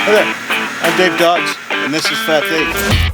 Hi there, I'm Dave Dodds, and this is Fat Dave.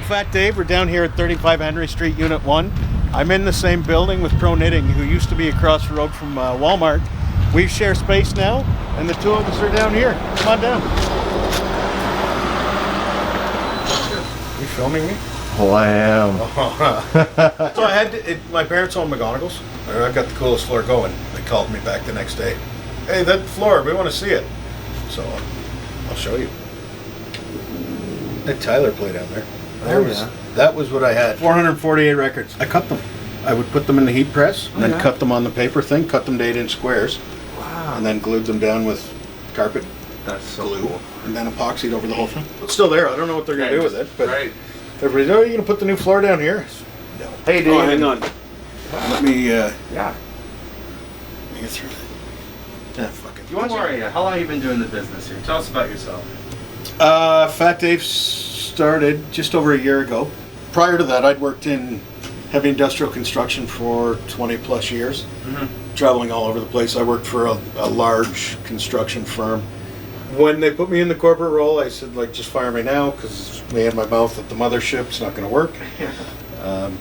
Fat Dave, we're down here at 35 Henry Street, Unit 1. I'm in the same building with Pro Knitting, who used to be across the road from Walmart. We share space now, and the two of us are down here. Come on down. Are you filming me? Oh, I am. So I had my parents own McGonagall's. I've got the coolest floor going. They called me back the next day. Hey, that floor, we want to see it. So I'll show you. That Tyler play down there. That was what I had. 448 records. I cut them. I would put them in the heat press, and then cut them on the paper thing, cut them to 8-inch squares. Wow. And then glued them down with carpet That's so glue. cool. And then epoxied over the whole thing. It's still there. I don't know what they're going to do with it. But Right. everybody's, oh, you're going to put the new floor down here? No. Hey, Dave. Oh, hang on. Let me Yeah. get through it. Yeah, fuck it. How long have you been doing the business here? Tell us about yourself. Fat Dave started just over a year ago. Prior to that, I'd worked in heavy industrial construction for 20 plus years, traveling all over the place. I worked for a large construction firm. When they put me in the corporate role, I said, like, just fire me now, because me and my mouth at the mothership, it's not going to work.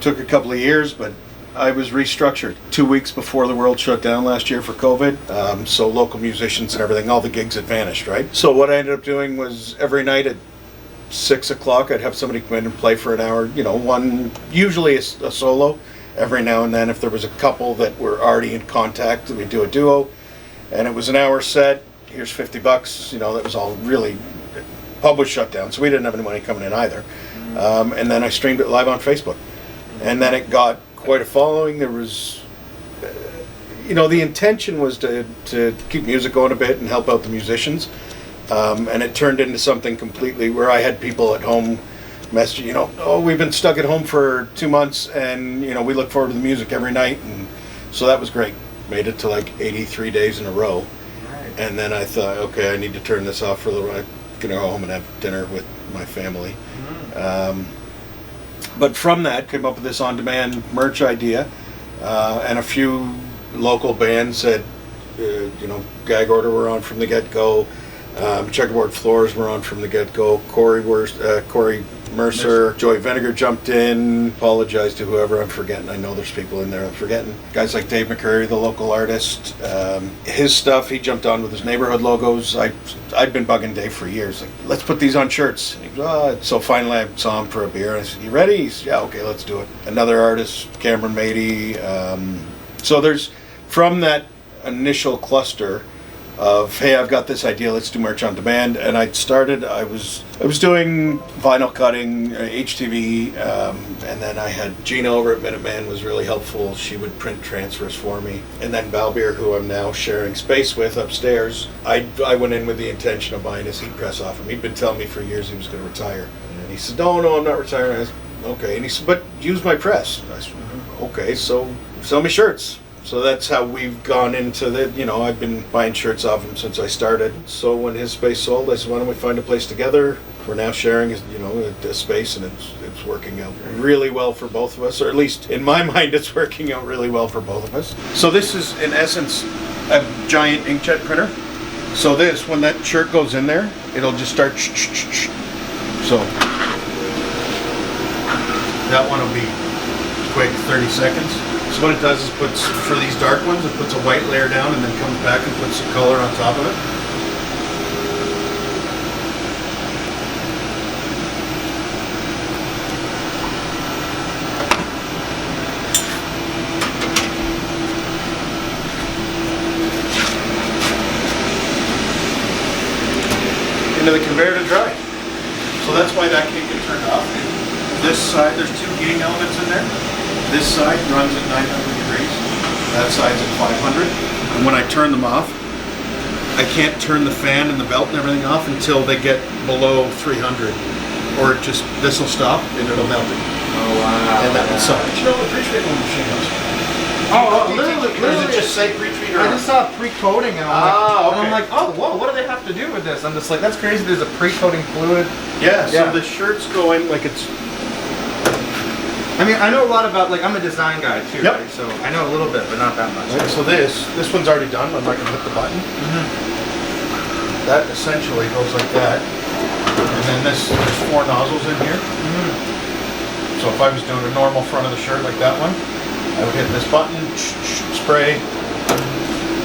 Took a couple of years, but I was restructured 2 weeks before the world shut down last year for COVID. So local musicians and everything, all the gigs had vanished, right? So what I ended up doing was every night at 6 o'clock, I'd have somebody come in and play for an hour, usually a solo. Every now and then, if there was a couple that were already in contact, we'd do a duo. And it was an hour set, here's $50, that was all really, pub was shut down, so we didn't have any money coming in either. And then I streamed it live on Facebook. And then it got quite a following. There was, the intention was to keep music going a bit and help out the musicians. And it turned into something completely where I had people at home messaging, oh, we've been stuck at home for 2 months and, we look forward to the music every night. And so that was great. Made it to like 83 days in a row. Right. And then I thought, okay, I need to turn this off for a little while. I'm going to go home and have dinner with my family. But from that came up with this on-demand merch idea. And a few local bands said, Gag Order were on from the get-go. Checkerboard Floors were on from the get-go. Corey Mercer, Joey Vinegar jumped in, apologized to whoever I'm forgetting. I know there's people in there I'm forgetting. Guys like Dave McCurry, the local artist. His stuff, he jumped on with his neighborhood logos. I'd been bugging Dave for years. Like, let's put these on shirts. And he goes, so finally I saw him for a beer. And I said, you ready? He said, yeah, okay, let's do it. Another artist, Cameron Mady. So there's, from that initial cluster of, hey, I've got this idea, let's do merch on demand. And I was doing vinyl cutting, HTV, and then I had Gina over at Minuteman was really helpful. She would print transfers for me. And then Balbier, who I'm now sharing space with upstairs, I went in with the intention of buying his heat press off him. He'd been telling me for years he was going to retire. And he said, no, I'm not retiring. I said, okay. And he said, but use my press. I said, okay, so sell me shirts. So that's how we've gone into I've been buying shirts off him since I started. So when his space sold, I said, why don't we find a place together? We're now sharing, a space, and it's working out really well for both of us, or at least in my mind, it's working out really well for both of us. So this is, in essence, a giant inkjet printer. So when that shirt goes in there, it'll just start So that one will be quick, 30 seconds. So what it does is for these dark ones, it puts a white layer down and then comes back and puts some color on top of it. into the conveyor to dry. So that's why that can't get turned off. This side, there's two heating elements in there. This side runs at 900 degrees. That side's at 500. And when I turn them off, I can't turn the fan and the belt and everything off until they get below 300. Or just, this will stop and it'll melt it. Oh wow. And that will stop. But you know what the pre-treatment machine is? Oh, Or does it just say pre-treat or I not? just saw pre-coating and I'm like, oh, whoa, what do they have to do with this? I'm just like, that's crazy. There's a pre-coating fluid. Yeah, so Yeah. the shirts go in like it's... I mean, I know a lot about, like, I'm a design guy too, Yep. right? So I know a little bit, but not that much. Right, so this one's already done. I'm not going to hit the button. That essentially goes like that. And then there's 4 nozzles in here. So if I was doing a normal front of the shirt like that one, I would hit this button, spray.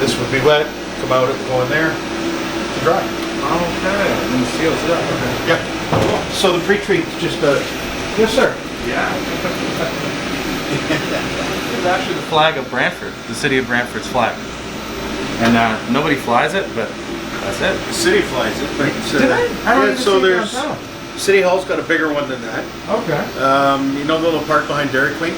This would be wet, come out, it would go in there to dry. Okay. And it seals it up. Okay. Yeah. So the pre-treat's just a... Yes, sir. Yeah. It's actually the flag of Brantford, the city of Brantford's flag. And nobody flies it, but that's it. The city flies it, but it's, Did I? I don't even so see it there's downtown. City Hall's got a bigger one than that. Okay. You know the little park behind Dairy Queen,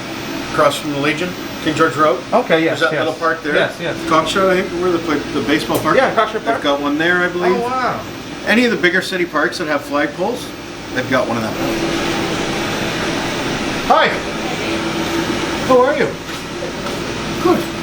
across from the Legion, King George Road. Okay, yes, There's that yes. little park there. Yes, yes. Cockshot, I think, where the baseball park. Yeah, Cockshot Park. They've got one there, I believe. Oh, wow. Any of the bigger city parks that have flagpoles, they've got one of them. Hi. How are you? Good.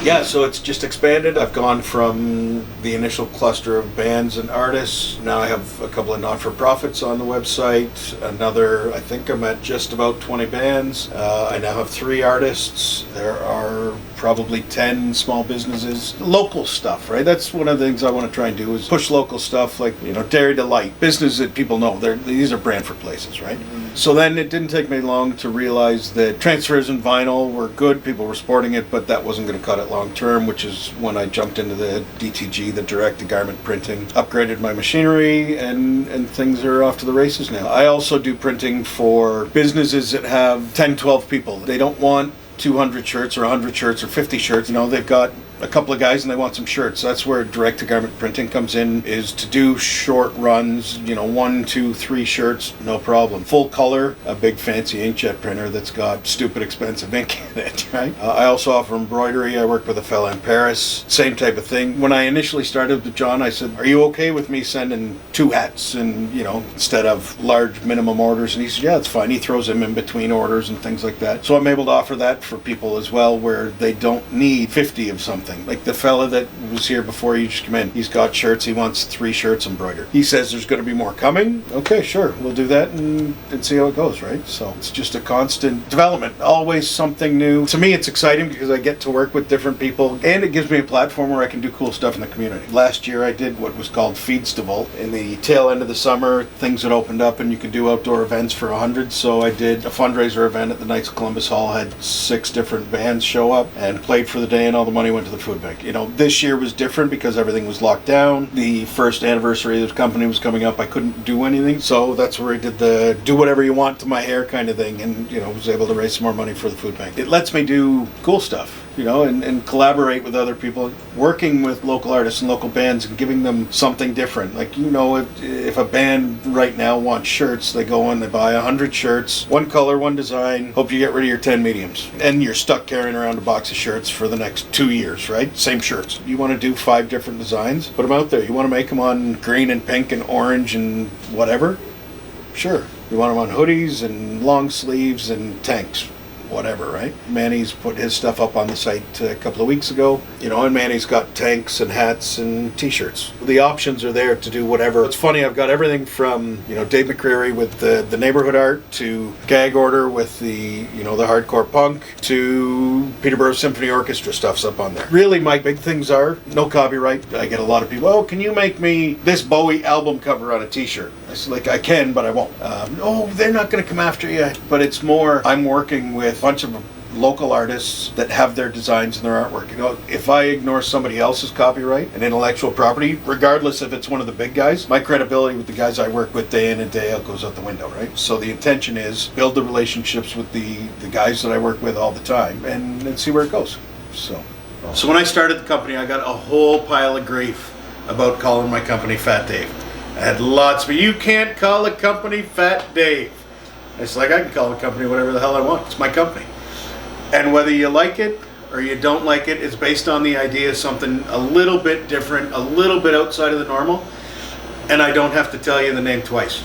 Yeah, so it's just expanded. I've gone from the initial cluster of bands and artists. Now I have a couple of not-for-profits on the website. Another, I think I'm at just about 20 bands. I now have 3 artists. There are probably 10 small businesses. Local stuff, right? That's one of the things I want to try and do is push local stuff like, you know, Dairy Delight. Business that people know. These are Brantford places, right? So then it didn't take me long to realize that transfers in vinyl were good. People were sporting it, but that wasn't going to cut it long term, which is when I jumped into the DTG, the direct to garment printing, upgraded my machinery, and things are off to the races now. I also do printing for businesses that have 10, 12 people. They don't want 200 shirts or 100 shirts or 50 shirts. You know, they've got a couple of guys and they want some shirts. That's where direct to garment printing comes in, is to do short runs, you know, 1, 2, 3 shirts, no problem. Full color, a big fancy inkjet printer that's got stupid expensive ink in it, right? I also offer embroidery. I work with a fella in Paris, same type of thing. When I initially started with John, I said, are you okay with me sending 2 hats and, you know, instead of large minimum orders? And he said, yeah, it's fine. He throws them in between orders and things like that. So I'm able to offer that for people as well, where they don't need 50 of something. Like the fella that was here before you just come in, he's got shirts, he wants 3 shirts embroidered. He says there's going to be more coming. Okay, sure, we'll do that and see how it goes, right? So it's just a constant development, always something new. To me, it's exciting because I get to work with different people and it gives me a platform where I can do cool stuff in the community. Last year I did what was called Feedstival. In the tail end of the summer, things had opened up and you could do outdoor events for 100, so I did a fundraiser event at the Knights of Columbus Hall, had 6 different bands show up and played for the day, and all the money went to the food bank. You know, this year was different because everything was locked down. The first anniversary of the company was coming up. I couldn't do anything, so that's where I did the do whatever you want to my hair kind of thing, and, you know, was able to raise some more money for the food bank. It lets me do cool stuff, you know, and collaborate with other people, working with local artists and local bands and giving them something different. Like, you know, if a band right now wants shirts, they go in, they buy 100 shirts, 1 color, 1 design, hope you get rid of your 10 mediums. And you're stuck carrying around a box of shirts for the next 2 years, right? Same shirts. You want to do 5 different designs, put them out there. You want to make them on green and pink and orange and whatever? Sure. You want them on hoodies and long sleeves and tanks. Whatever, right? Manny's put his stuff up on the site a couple of weeks ago, you know, and Manny's got tanks and hats and t-shirts. The options are there to do whatever. It's funny, I've got everything from, you know, Dave McCreary with the neighborhood art, to Gag Order with the, you know, the hardcore punk, to Peterborough Symphony Orchestra stuff's up on there. Really, my big things are no copyright. I get a lot of people, oh, can you make me this Bowie album cover on a t-shirt? I said, like, I can, but I won't. Oh, they're not going to come after you. But it's more, I'm working with a bunch of local artists that have their designs and their artwork. You know, if I ignore somebody else's copyright and intellectual property, regardless if it's one of the big guys, my credibility with the guys I work with day in and day out goes out the window, right? So the intention is build the relationships with the guys that I work with all the time and see where it goes. So when I started the company, I got a whole pile of grief about calling my company Fat Dave. I had lots, but you can't call a company Fat Dave. It's like I can call a company whatever the hell I want. It's my company. And whether you like it or you don't like it, it's based on the idea of something a little bit different, a little bit outside of the normal. And I don't have to tell you the name twice.